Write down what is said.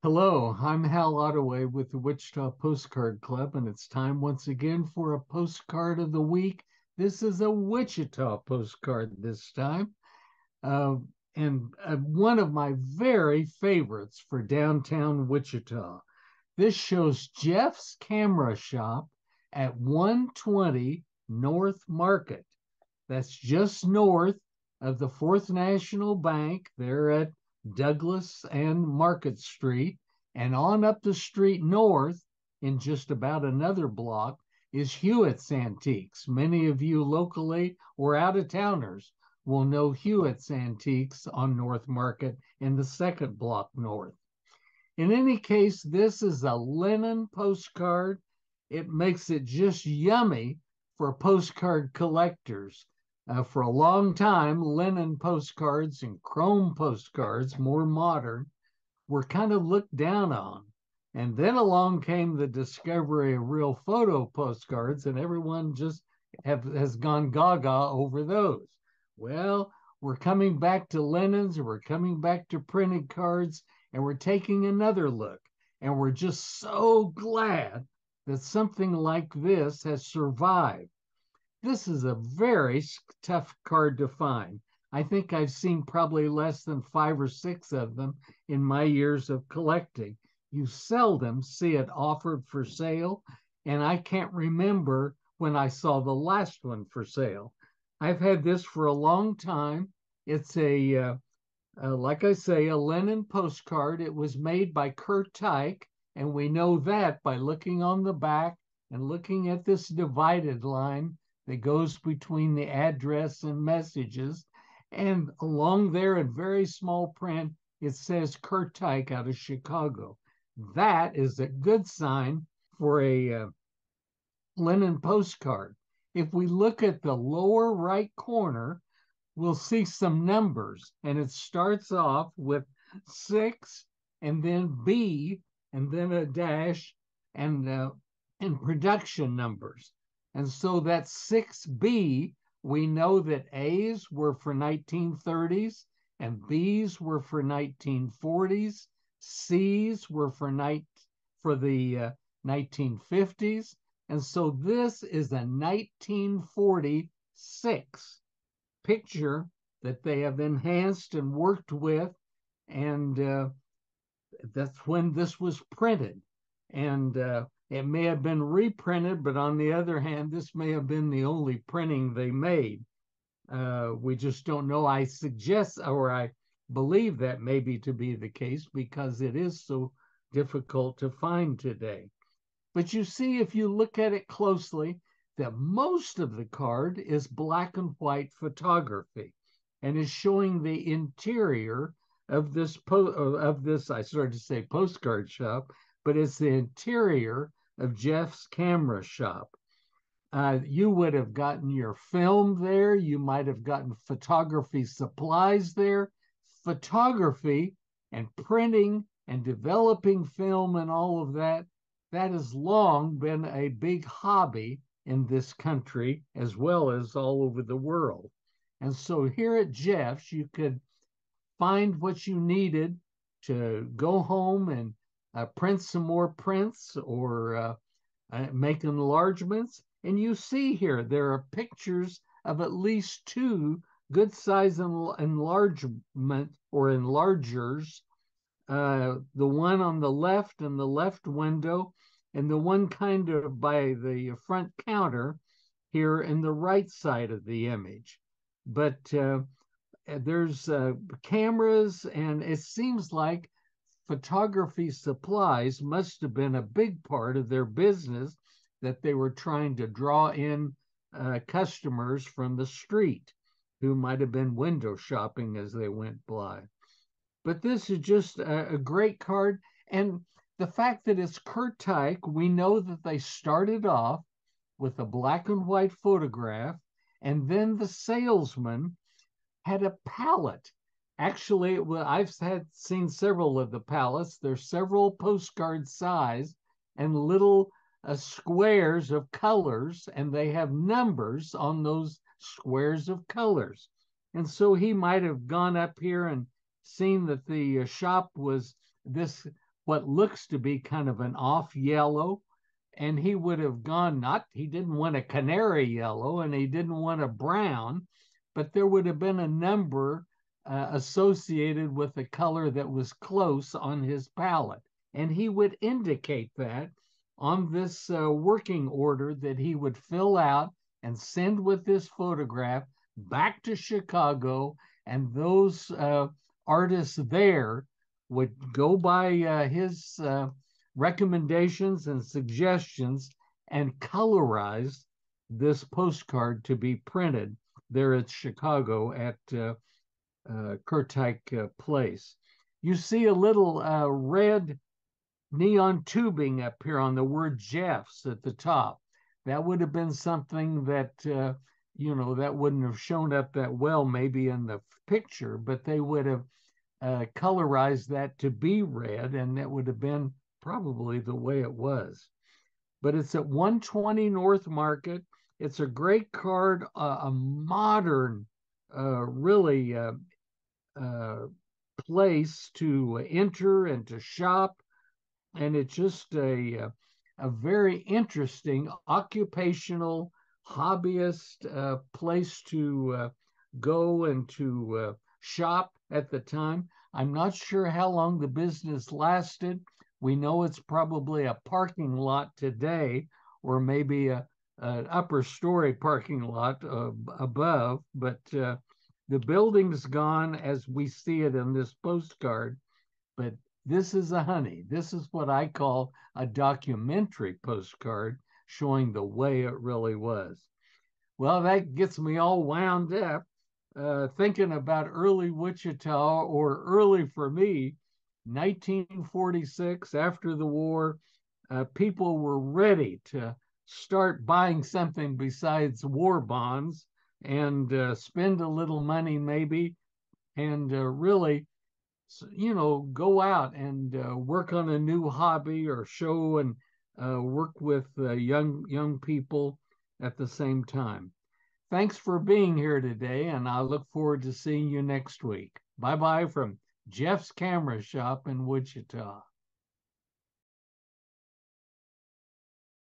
Hello, I'm Hal Ottaway with the Wichita Postcard Club, and it's time once again for a postcard of the week. This is a Wichita postcard this time, uh, and one of my very favorites for downtown Wichita. This shows Jeff's Camera Shop at 120 North Market. That's just north of the Fourth National Bank. They're at Douglas and Market Street. And on up the street north, in just about another block, is Hewitt's Antiques. Many of you locally or out of towners will know Hewitt's Antiques on North Market in the second block north. In any case, this is a linen postcard. It makes it just yummy for postcard collectors. For a long time, linen postcards and chrome postcards, more modern, were kind of looked down on. And then along came the discovery of real photo postcards, and everyone just has gone gaga over those. Well, we're coming back to linens, we're coming back to printed cards, and we're taking another look. And we're just so glad that something like this has survived. This is a very tough card to find. I think I've seen probably less than five or six of them in my years of collecting. You seldom see it offered for sale, and I can't remember when I saw the last one for sale. I've had this for a long time. It's like I say, a linen postcard. It was made by Kurt Tyke, and we know that by looking on the back and looking at this divided line that goes between the address and messages. And along there in very small print, it says Kurt Tyke out of Chicago. That is a good sign for a linen postcard. If we look at the lower right corner, we'll see some numbers, and it starts off with six, and then B, and then a dash, and production numbers. And so that 6B, we know that A's were for 1930s, and B's were for 1940s, C's were for the 1950s, and so this is a 1946 picture that they have enhanced and worked with, and that's when this was printed. And it may have been reprinted, but on the other hand, this may have been the only printing they made. We just don't know. I suggest, or I believe that maybe to be the case because it is so difficult to find today. But you see, if you look at it closely, that most of the card is black and white photography and is showing the interior of this I started to say postcard shop, but it's the interior of Jeff's Camera Shop. You would have gotten your film there. You might have gotten photography supplies there. Photography and printing and developing film and all of that, that has long been a big hobby in this country as well as all over the world. And so here at Jeff's, you could find what you needed to go home and print some more prints or make enlargements. And you see here, there are pictures of at least two good size enlargement or enlargers. The one on the left in the left window, and the one kind of by the front counter here in the right side of the image. But there's cameras, and it seems like photography supplies must have been a big part of their business, that they were trying to draw in customers from the street who might have been window shopping as they went by. But this is just a great card. And the fact that it's Kurt Tyke, we know that they started off with a black and white photograph, and then the salesman had a palette. Actually, well, I've seen several of the palettes. There's several postcard size and little squares of colors, and they have numbers on those squares of colors. And so he might have gone up here and seen that the shop was this what looks to be kind of an off yellow. And he would have gone, not, he didn't want a canary yellow and he didn't want a brown, but there would have been a number associated with a color that was close on his palette. And he would indicate that on this working order that he would fill out and send with this photograph back to Chicago. And those artists there would go by his recommendations and suggestions and colorize this postcard to be printed there at Chicago at Kurtyke Place. You see a little red neon tubing up here on the word Jeff's at the top. That would have been something that, that wouldn't have shown up that well maybe in the picture, but they would have colorized that to be red, and that would have been probably the way it was. But it's at 120 North Market. It's a great card, a modern, really place to enter and to shop. And it's just a very interesting occupational hobbyist place to go and to shop at the time. I'm not sure how long the business lasted. We know it's probably a parking lot today, or maybe an upper story parking lot above, but the building's gone as we see it in this postcard. But this is a honey. This is what I call a documentary postcard showing the way it really was. Well, that gets me all wound up thinking about early Wichita, or early for me, 1946, after the war. People were ready to start buying something besides war bonds and spend a little money maybe, and really go out and work on a new hobby or show and work with young people at the same time. Thanks for being here today, and I look forward to seeing you next week. Bye bye from Jeff's Camera Shop in Wichita.